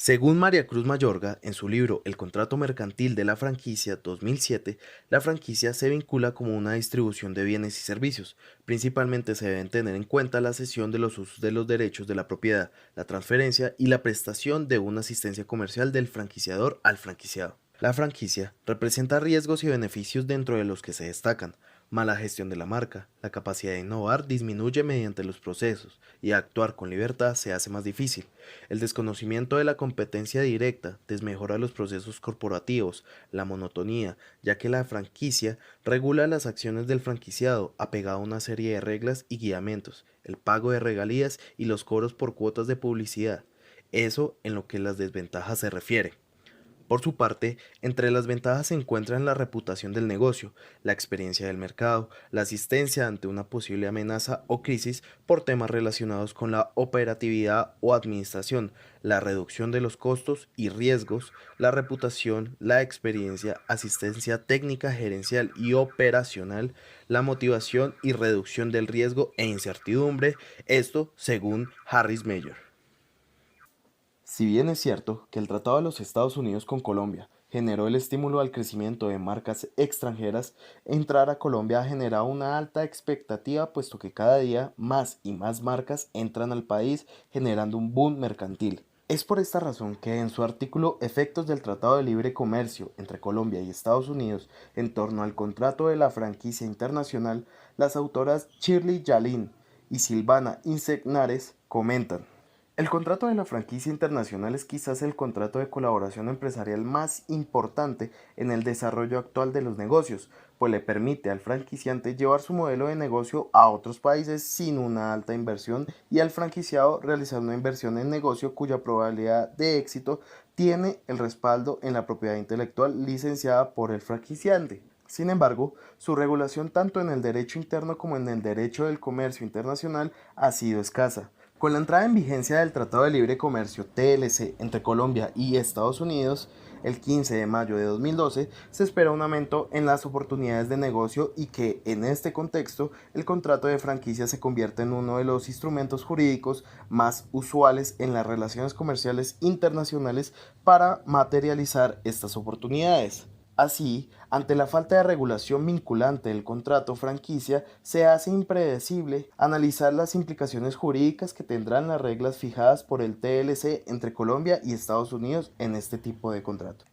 Según María Cruz Mayorga, en su libro El contrato mercantil de la franquicia 2007, la franquicia se vincula como una distribución de bienes y servicios. Principalmente se deben tener en cuenta la cesión de los usos de los derechos de la propiedad, la transferencia y la prestación de una asistencia comercial del franquiciador al franquiciado. La franquicia representa riesgos y beneficios dentro de los que se destacan. Mala gestión de la marca. La capacidad de innovar disminuye mediante los procesos y actuar con libertad se hace más difícil. El desconocimiento de la competencia directa desmejora los procesos corporativos, la monotonía, ya que la franquicia regula las acciones del franquiciado apegado a una serie de reglas y guiamentos, el pago de regalías y los cobros por cuotas de publicidad. Eso en lo que las desventajas se refiere. Por su parte, entre las ventajas se encuentran la reputación del negocio, la experiencia del mercado, la asistencia ante una posible amenaza o crisis por temas relacionados con la operatividad o administración, la reducción de los costos y riesgos, la reputación, la experiencia, asistencia técnica, gerencial y operacional, la motivación y reducción del riesgo e incertidumbre, esto según Harris Mayer. Si bien es cierto que el Tratado de los Estados Unidos con Colombia generó el estímulo al crecimiento de marcas extranjeras, entrar a Colombia ha generado una alta expectativa puesto que cada día más y más marcas entran al país generando un boom mercantil. Es por esta razón que en su artículo Efectos del Tratado de Libre Comercio entre Colombia y Estados Unidos en torno al contrato de la franquicia internacional, las autoras Shirley Yalin y Silvana Insegnares comentan: el contrato de la franquicia internacional es quizás el contrato de colaboración empresarial más importante en el desarrollo actual de los negocios, pues le permite al franquiciante llevar su modelo de negocio a otros países sin una alta inversión y al franquiciado realizar una inversión en negocio cuya probabilidad de éxito tiene el respaldo en la propiedad intelectual licenciada por el franquiciante. Sin embargo, su regulación tanto en el derecho interno como en el derecho del comercio internacional ha sido escasa. Con la entrada en vigencia del Tratado de Libre Comercio TLC entre Colombia y Estados Unidos, el 15 de mayo de 2012, se espera un aumento en las oportunidades de negocio y que, en este contexto, el contrato de franquicia se convierte en uno de los instrumentos jurídicos más usuales en las relaciones comerciales internacionales para materializar estas oportunidades. Así, ante la falta de regulación vinculante del contrato franquicia, se hace impredecible analizar las implicaciones jurídicas que tendrán las reglas fijadas por el TLC entre Colombia y Estados Unidos en este tipo de contrato.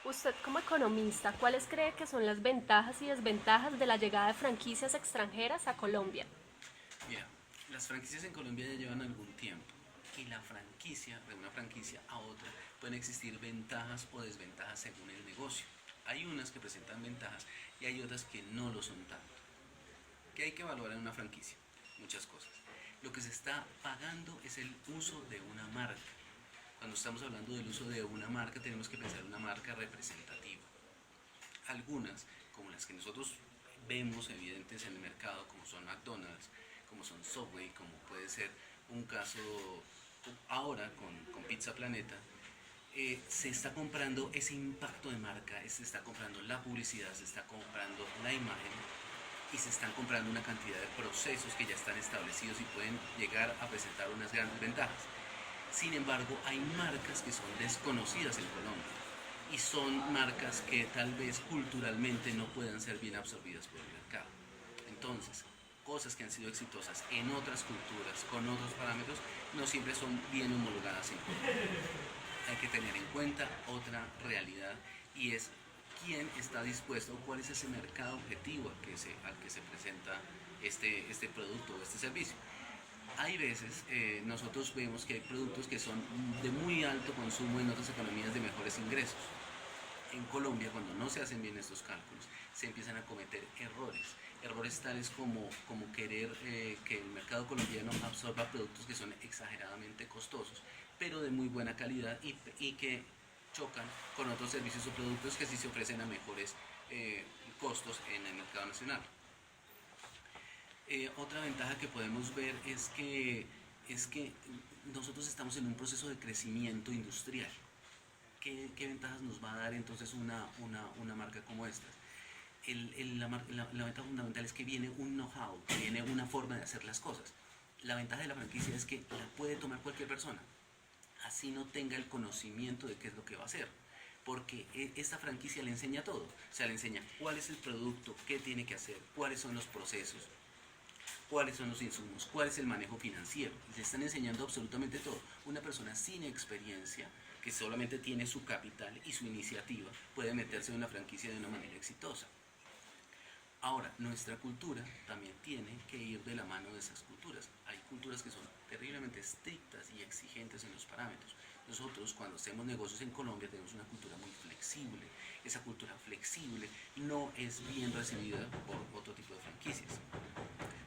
Usted como economista, ¿cuáles cree que son las ventajas y desventajas de la llegada de franquicias extranjeras a Colombia? Mira, las franquicias en Colombia ya llevan algún tiempo y de una franquicia a otra, pueden existir ventajas o desventajas según el negocio. Hay unas que presentan ventajas y hay otras que no lo son tanto. ¿Qué hay que evaluar en una franquicia? Muchas cosas. Lo que se está pagando es el uso de una marca. Cuando estamos hablando del uso de una marca, tenemos que pensar en una marca representativa. Algunas, como las que nosotros vemos evidentes en el mercado, como son McDonald's, como son Subway, como puede ser un caso ahora con Pizza Planeta, se está comprando ese impacto de marca, se está comprando la publicidad, se está comprando la imagen y se están comprando una cantidad de procesos que ya están establecidos y pueden llegar a presentar unas grandes ventajas. Sin embargo, hay marcas que son desconocidas en Colombia y son marcas que tal vez culturalmente no puedan ser bien absorbidas por el mercado. Entonces, cosas que han sido exitosas en otras culturas, con otros parámetros, no siempre son bien homologadas en Colombia. Hay que tener en cuenta otra realidad y es quién está dispuesto, cuál es ese mercado objetivo al que se presenta este producto o este servicio. Hay veces nosotros vemos que hay productos que son de muy alto consumo en otras economías de mejores ingresos. En Colombia, cuando no se hacen bien estos cálculos, se empiezan a cometer errores tales como querer que el mercado colombiano absorba productos que son exageradamente costosos, pero de muy buena calidad y que chocan con otros servicios o productos que sí se ofrecen a mejores costos en el mercado nacional. Otra ventaja que podemos ver es que nosotros estamos en un proceso de crecimiento industrial. ¿Qué ventajas nos va a dar entonces una marca como esta? La ventaja fundamental es que viene un know-how, que viene una forma de hacer las cosas. La ventaja de la franquicia es que la puede tomar cualquier persona. así no tenga el conocimiento de qué es lo que va a hacer. Porque esta franquicia le enseña todo. O sea, le enseña cuál es el producto, qué tiene que hacer, cuáles son los procesos, cuáles son los insumos, cuál es el manejo financiero. Le están enseñando absolutamente todo. Una persona sin experiencia, que solamente tiene su capital y su iniciativa, puede meterse en una franquicia de una manera exitosa. Ahora, nuestra cultura también tiene que ir de la mano de esas culturas. Hay culturas que son terriblemente estrictas y exigentes en los parámetros. Nosotros, cuando hacemos negocios en Colombia, tenemos una cultura muy flexible. Esa cultura flexible no es bien recibida por otro tipo de franquicias.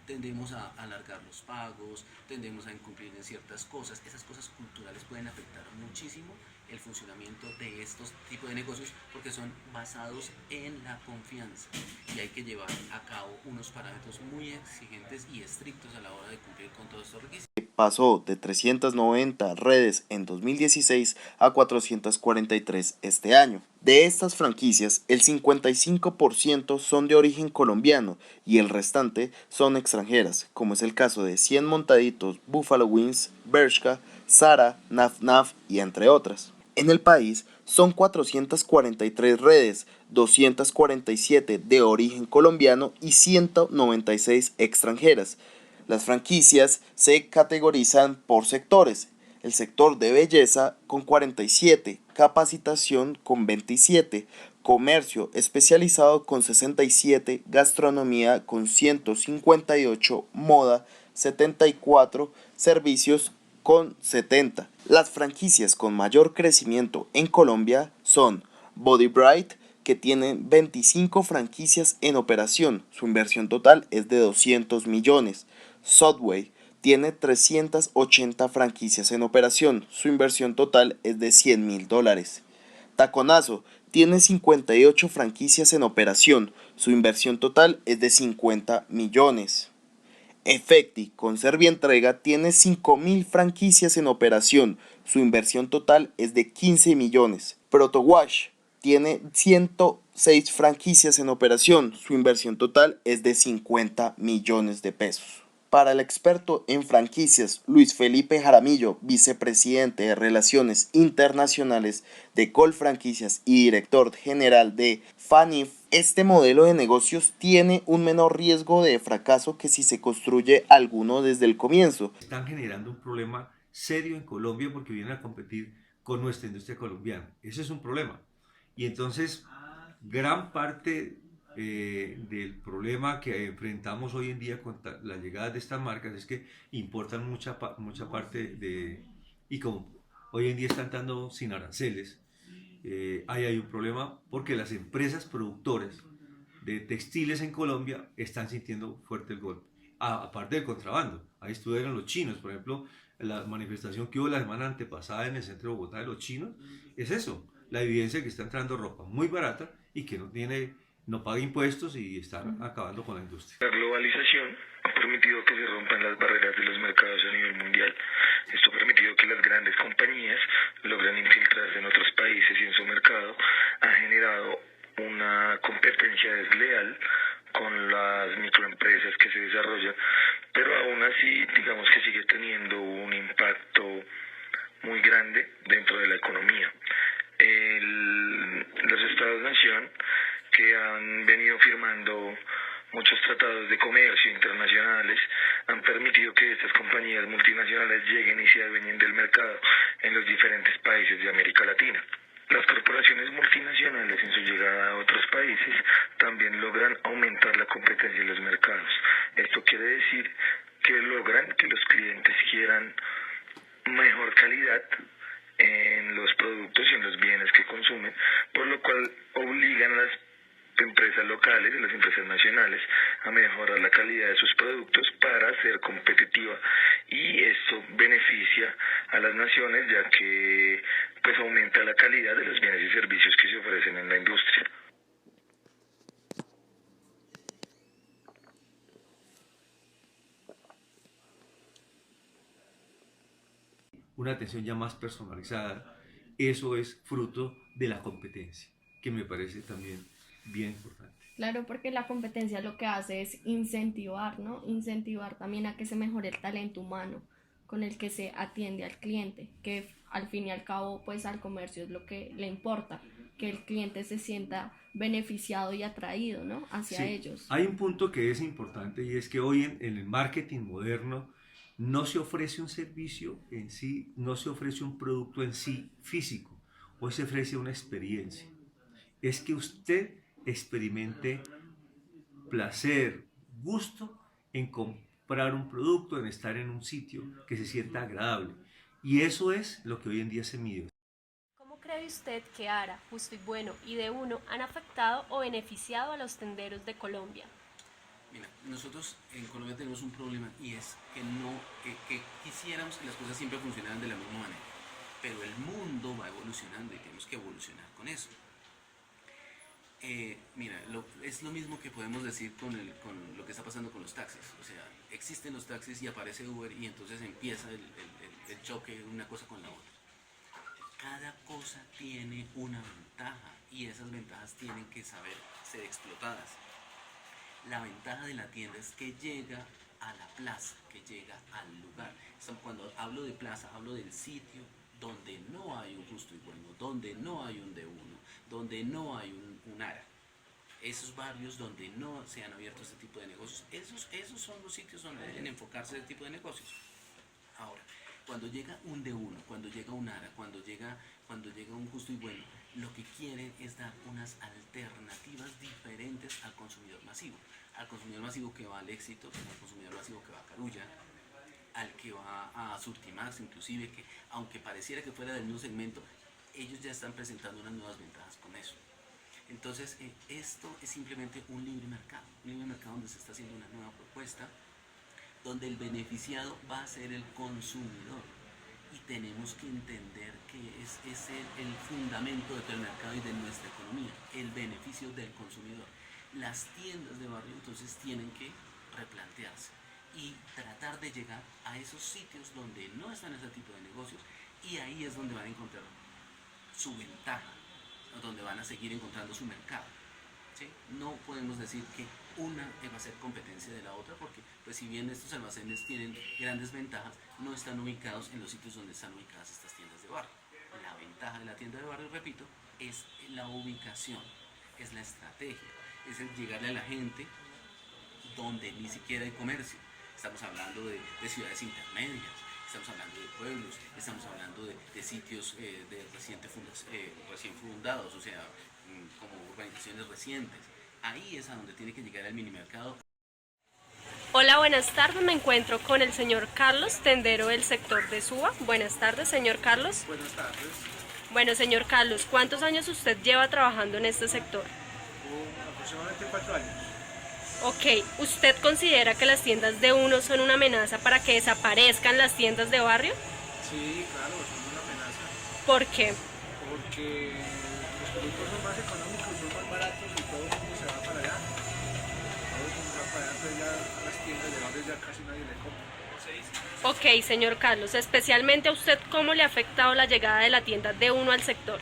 Tendemos a alargar los pagos, tendemos a incumplir en ciertas cosas. Esas cosas culturales pueden afectar muchísimo el funcionamiento de estos tipos de negocios porque son basados en la confianza y hay que llevar a cabo unos parámetros muy exigentes y estrictos a la hora de cumplir con todos estos requisitos. Pasó de 390 redes en 2016 a 443 este año. De estas franquicias, el 55% son de origen colombiano y el restante son extranjeras, como es el caso de 100 Montaditos, Buffalo Wings, Bershka, Zara, Naf Naf y entre otras. En el país son 443 redes, 247 de origen colombiano y 196 extranjeras. Las franquicias se categorizan por sectores. El sector de belleza con 47, capacitación con 27, comercio especializado con 67, gastronomía con 158, moda 74, servicios con 70. Las franquicias con mayor crecimiento en Colombia son Body Bright, que tienen 25 franquicias en operación. Su inversión total es de 200 millones. Subway tiene 380 franquicias en operación. Su inversión total es de $100.000. Taconazo tiene 58 franquicias en operación. Su inversión total es de 50 millones. Efecti con Servientrega tiene 5.000 franquicias en operación. Su inversión total es de 15 millones. Protowash tiene 106 franquicias en operación. Su inversión total es de 50 millones de pesos. Para el experto en franquicias Luis Felipe Jaramillo, vicepresidente de Relaciones Internacionales de Colfranquicias y director general de FANIF, este modelo de negocios tiene un menor riesgo de fracaso que si se construye alguno desde el comienzo. Están generando un problema serio en Colombia porque vienen a competir con nuestra industria colombiana. Ese es un problema. Y entonces, gran parte del problema que enfrentamos hoy en día con la llegada de estas marcas es que importan mucha parte de... Y como hoy en día están dando sin aranceles, ahí hay un problema porque las empresas productoras de textiles en Colombia están sintiendo fuerte el golpe. Aparte del contrabando, ahí estuvieron los chinos, por ejemplo, la manifestación que hubo la semana antepasada en el centro de Bogotá de los chinos, es eso, la evidencia de que está entrando ropa muy barata y que no paga impuestos y están acabando con la industria. La globalización ha permitido que se rompan las barreras de los mercados a nivel mundial. Esto ha permitido que las grandes compañías logren infiltrarse en otros países y en su mercado. Ha generado una competencia desleal con las microempresas que se desarrollan, pero aún así digamos que sigue teniendo un impacto muy grande dentro de la economía. Los Estados-nación, que han venido firmando muchos tratados de comercio internacionales, han permitido que estas compañías multinacionales lleguen y se adueñen del mercado en los diferentes países de América Latina. Las corporaciones multinacionales en su llegada a otros países también logran aumentar la competencia en los mercados. Esto quiere decir que logran que los clientes quieran mejor calidad en los productos y en los bienes que consumen, por lo cual obligan a las empresas locales y las empresas nacionales a mejorar la calidad de sus productos para ser competitiva, y esto beneficia a las naciones ya que pues aumenta la calidad de los bienes y servicios que se ofrecen en la industria. Una atención ya más personalizada, eso es fruto de la competencia, que me parece también bien importante. Claro, porque la competencia lo que hace es incentivar, ¿no? Incentivar también a que se mejore el talento humano, con el que se atiende al cliente, que al fin y al cabo pues al comercio es lo que le importa, que el cliente se sienta beneficiado y atraído, ¿no?, hacia Sí, ellos. hay un punto que es importante y es que hoy en el marketing moderno no se ofrece un servicio en sí, no se ofrece un producto en sí físico, hoy se ofrece una experiencia. Es que usted experimente placer, gusto en comprar un producto, en estar en un sitio que se sienta agradable. Y eso es lo que hoy en día se mide. ¿Cómo cree usted que ARA, Justo y Bueno y De Uno han afectado o beneficiado a los tenderos de Colombia? Mira, nosotros en Colombia tenemos un problema y es que no, que quisiéramos que las cosas siempre funcionaran de la misma manera, pero el mundo va evolucionando y tenemos que evolucionar con eso. Mira, es lo mismo que podemos decir con lo que está pasando con los taxis. O sea, existen los taxis y aparece Uber y entonces empieza el choque de una cosa con la otra. Cada cosa tiene una ventaja y esas ventajas tienen que saber ser explotadas. La ventaja de la tienda es que llega a la plaza, que llega al lugar. Cuando hablo de plaza, hablo del sitio donde no hay un Justo y Bueno, donde no hay un De Uno, donde no hay un ARA. Esos barrios donde no se han abierto este tipo de negocios, esos son los sitios donde deben enfocarse este tipo de negocios. Ahora, cuando llega un De Uno, cuando llega un ARA, cuando llega un Justo y Bueno, lo que quieren es dar unas alternativas diferentes al consumidor masivo. Al consumidor masivo que va al Éxito, al consumidor masivo que va a Carulla, al que va a Surtimax, inclusive, que aunque pareciera que fuera del mismo segmento, ellos ya están presentando unas nuevas ventajas con eso. Entonces, esto es simplemente un libre mercado donde se está haciendo una nueva propuesta, donde el beneficiado va a ser el consumidor. Y tenemos que entender que es el fundamento del mercado y de nuestra economía, el beneficio del consumidor. Las tiendas de barrio entonces tienen que replantearse y tratar de llegar a esos sitios donde no están ese tipo de negocios, y ahí es donde van a encontrar su ventaja, donde van a seguir encontrando su mercado. ¿Sí? No podemos decir que una va a ser competencia de la otra, porque pues si bien estos almacenes tienen grandes ventajas, no están ubicados en los sitios donde están ubicadas estas tiendas de barrio. La ventaja de la tienda de barrio, repito, es la ubicación, es la estrategia, es el llegarle a la gente donde ni siquiera hay comercio. Estamos hablando de ciudades intermedias, estamos hablando de pueblos, estamos hablando de sitios recién fundados, o sea, como urbanizaciones recientes. Ahí es a donde tiene que llegar el minimercado. Hola, buenas tardes. Me encuentro con el señor Carlos, tendero del sector de Suba. Buenas tardes, señor Carlos. Buenas tardes. Bueno, señor Carlos, ¿cuántos años usted lleva trabajando en este sector? Aproximadamente 4 años. Ok, ¿usted considera que las tiendas de uno son una amenaza para que desaparezcan las tiendas de barrio? Sí, claro, son una amenaza. ¿Por qué? Porque los productos son más económicos, son más baratos y todo el mundo se va para allá. Todo el mundo va para allá, entonces ya las tiendas de barrio ya casi nadie le compra. Ok, señor Carlos, especialmente a usted, ¿cómo le ha afectado la llegada de la tienda de uno al sector?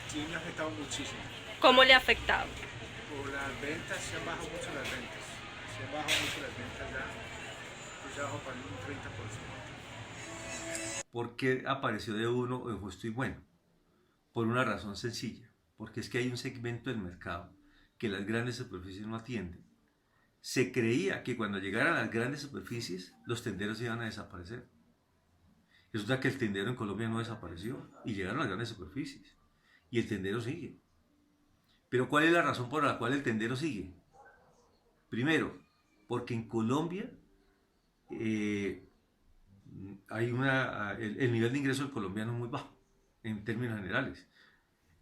Sí, me ha afectado muchísimo. ¿Cómo le ha afectado? Por las ventas, se han bajado mucho las ventas. Se han bajado mucho las ventas ya. Pues ya bajó para un 30%. ¿Por qué apareció De Uno en Justo y Bueno? Por una razón sencilla, porque es que hay un segmento del mercado que las grandes superficies no atienden. Se creía que cuando llegaran las grandes superficies, los tenderos iban a desaparecer. Resulta que el tendero en Colombia no desapareció y llegaron las grandes superficies. Y el tendero sigue. Pero ¿cuál es la razón por la cual el tendero sigue? Primero, porque en Colombia hay el nivel de ingreso del colombiano es muy bajo, en términos generales.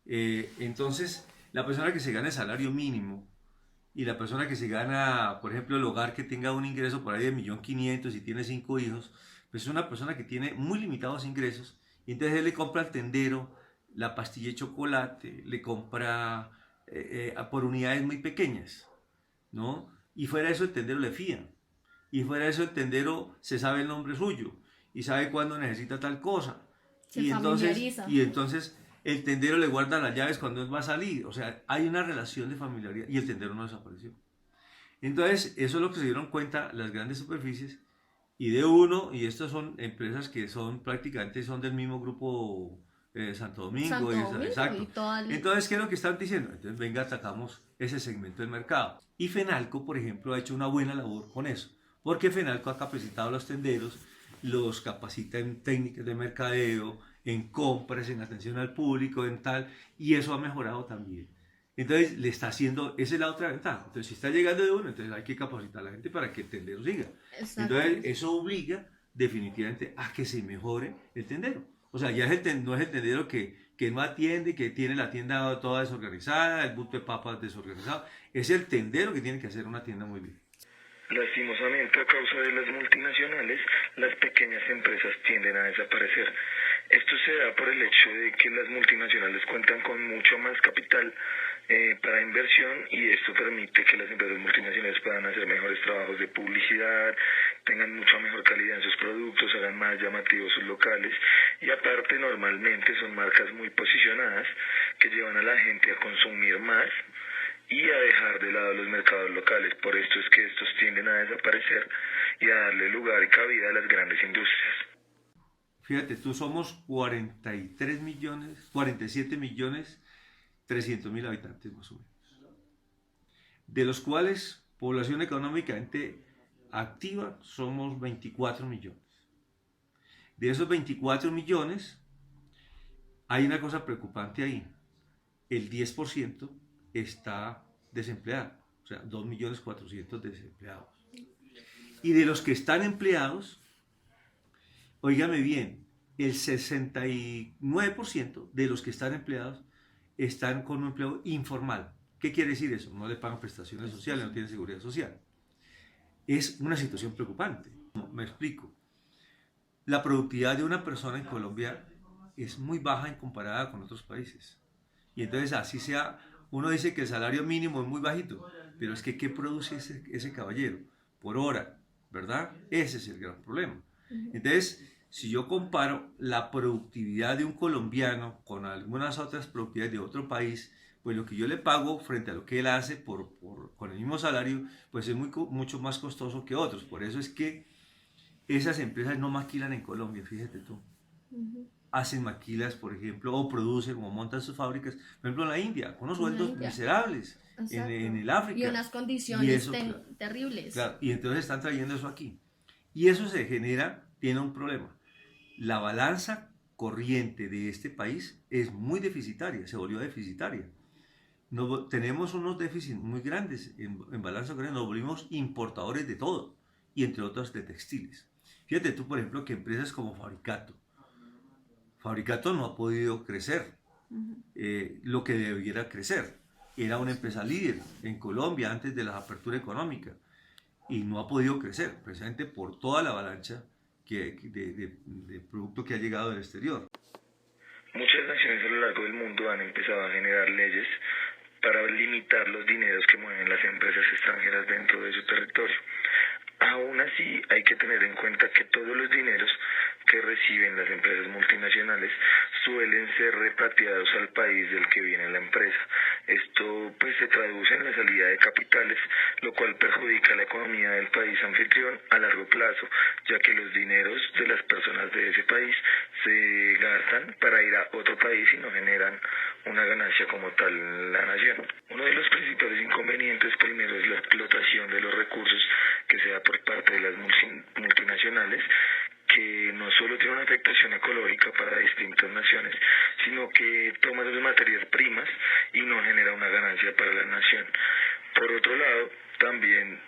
Entonces, la persona que se gana el salario mínimo y la persona que se gana, por ejemplo, el hogar que tenga un ingreso por ahí de 1.500.000 y tiene 5 hijos, pues es una persona que tiene muy limitados ingresos, y entonces él le compra al tendero la pastilla de chocolate, le compra por unidades muy pequeñas, ¿no? Y fuera de eso el tendero le fían, y fuera de eso el tendero se sabe el nombre suyo, y sabe cuándo necesita tal cosa, Se y familiariza. entonces el tendero le guarda las llaves cuando él va a salir. O sea, hay una relación de familiaridad y el tendero no desapareció. Entonces, eso es lo que se dieron cuenta las grandes superficies, y D1, y estas son empresas que son prácticamente son del mismo grupo Santo Domingo. Santo Domingo Exacto. y toda Entonces, ¿qué es lo que están diciendo? Entonces, venga, atacamos ese segmento del mercado. Y Fenalco, por ejemplo, ha hecho una buena labor con eso, porque Fenalco ha capacitado a los tenderos, los capacita en técnicas de mercadeo, en compras, en atención al público, en tal, y eso ha mejorado también. Entonces, le está haciendo, esa es la otra ventaja. Entonces, si está llegando de uno, entonces hay que capacitar a la gente para que el tendero siga. Entonces, eso obliga definitivamente a que se mejore el tendero. O sea, ya no es el tendero que no atiende, que tiene la tienda toda desorganizada, el busto de papas desorganizado. Es el tendero que tiene que hacer una tienda muy bien. Lastimosamente, a causa de las multinacionales, las pequeñas empresas tienden a desaparecer. Esto se da por el hecho de que las multinacionales cuentan con mucho más capital para inversión, y esto permite que las empresas multinacionales puedan hacer mejores trabajos de publicidad, tengan mucha mejor calidad en sus productos, hagan más llamativos sus locales, y aparte normalmente son marcas muy posicionadas que llevan a la gente a consumir más y a dejar de lado los mercados locales. Por esto es que estos tienden a desaparecer y a darle lugar y cabida a las grandes industrias. Fíjate, tú somos 47 millones 300.000 habitantes más o menos, de los cuales población económicamente activa somos 24 millones. De esos 24 millones hay una cosa preocupante ahí: el 10% está desempleado, o sea, 2.400.000 desempleados. Y de los que están empleados, óigame bien, el 69% de los que están empleados están con un empleo informal. ¿Qué quiere decir eso? No le pagan prestaciones sociales, no tienen seguridad social. Es una situación preocupante. Me explico. La productividad de una persona en Colombia es muy baja en comparada con otros países. Y entonces, así sea, uno dice que el salario mínimo es muy bajito, pero es que ¿qué produce ese caballero? Por hora, ¿verdad? Ese es el gran problema. Entonces, si yo comparo la productividad de un colombiano con algunas otras productividades de otro país, pues lo que yo le pago frente a lo que él hace con el mismo salario, pues es mucho más costoso que otros. Por eso es que esas empresas no maquilan en Colombia, fíjate tú. Hacen maquilas, por ejemplo, o producen o montan sus fábricas, por ejemplo, en la India, con unos sueldos miserables, en el África. Y unas condiciones terribles. Claro, y entonces están trayendo eso aquí. Y eso tiene un problema. La balanza corriente de este país es muy deficitaria, se volvió deficitaria. Tenemos unos déficits muy grandes en balanza corriente, nos volvimos importadores de todo, y entre otros de textiles. Fíjate tú, por ejemplo, que empresas como Fabricato no ha podido crecer lo que debiera crecer. Era una empresa líder en Colombia antes de la apertura económica, y no ha podido crecer, precisamente por toda la avalancha de producto que ha llegado del exterior. Muchas naciones a lo largo del mundo han empezado a generar leyes para limitar los dineros que mueven las empresas extranjeras dentro de su territorio. Aún así, hay que tener en cuenta que todos los dineros que reciben las empresas multinacionales suelen ser repatriados al país del que viene la empresa. Esto pues se traduce en la salida de capitales, lo cual perjudica la economía del país anfitrión a largo plazo, ya que los dineros de las personas de ese país se gastan para ir a otro país y no generan una ganancia como tal en la nación. Uno de los principales inconvenientes primero es la explotación de los recursos que se da por parte de las multinacionales, que no solo tiene una afectación ecológica para distintas naciones, sino que toma sus materias primas y no genera una ganancia para la nación. Por otro lado, también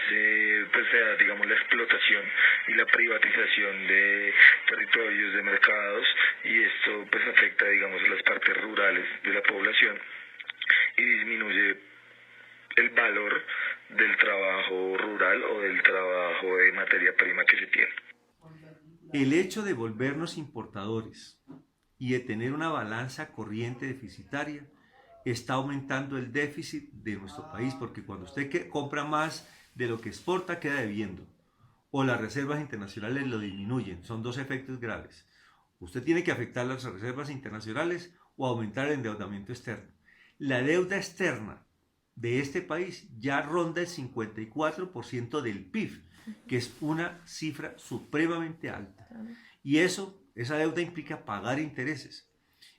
se da, digamos, la explotación y la privatización de territorios, de mercados, y esto pues afecta, digamos, a las partes rurales de la población y disminuye el valor del trabajo rural o del trabajo de materia prima que se tiene. El hecho de volvernos importadores y de tener una balanza corriente deficitaria está aumentando el déficit de nuestro país, porque cuando usted compra más de lo que exporta, queda debiendo, o las reservas internacionales lo disminuyen. Son dos efectos graves. Usted tiene que afectar las reservas internacionales o aumentar el endeudamiento externo. La deuda externa de este país ya ronda el 54% del PIB. que es una cifra supremamente alta. Y esa deuda implica pagar intereses.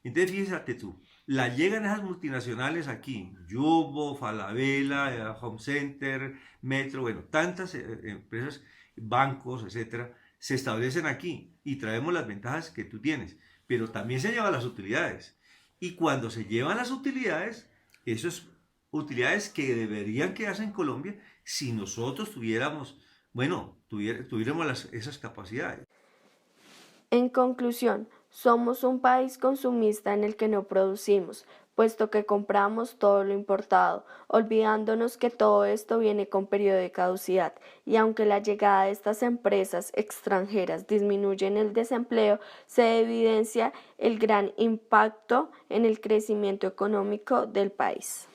Entonces, fíjate tú, llegan esas multinacionales aquí, Jumbo, Falabella, Home Center, Metro, bueno, tantas empresas, bancos, etcétera, se establecen aquí y traemos las ventajas que tú tienes, pero también se llevan las utilidades. Y cuando se llevan las utilidades, esas utilidades que deberían quedarse en Colombia si nosotros tuviéramos, tuviéramos esas capacidades. En conclusión, somos un país consumista en el que no producimos, puesto que compramos todo lo importado, olvidándonos que todo esto viene con periodo de caducidad, y aunque la llegada de estas empresas extranjeras disminuye el desempleo, se evidencia el gran impacto en el crecimiento económico del país.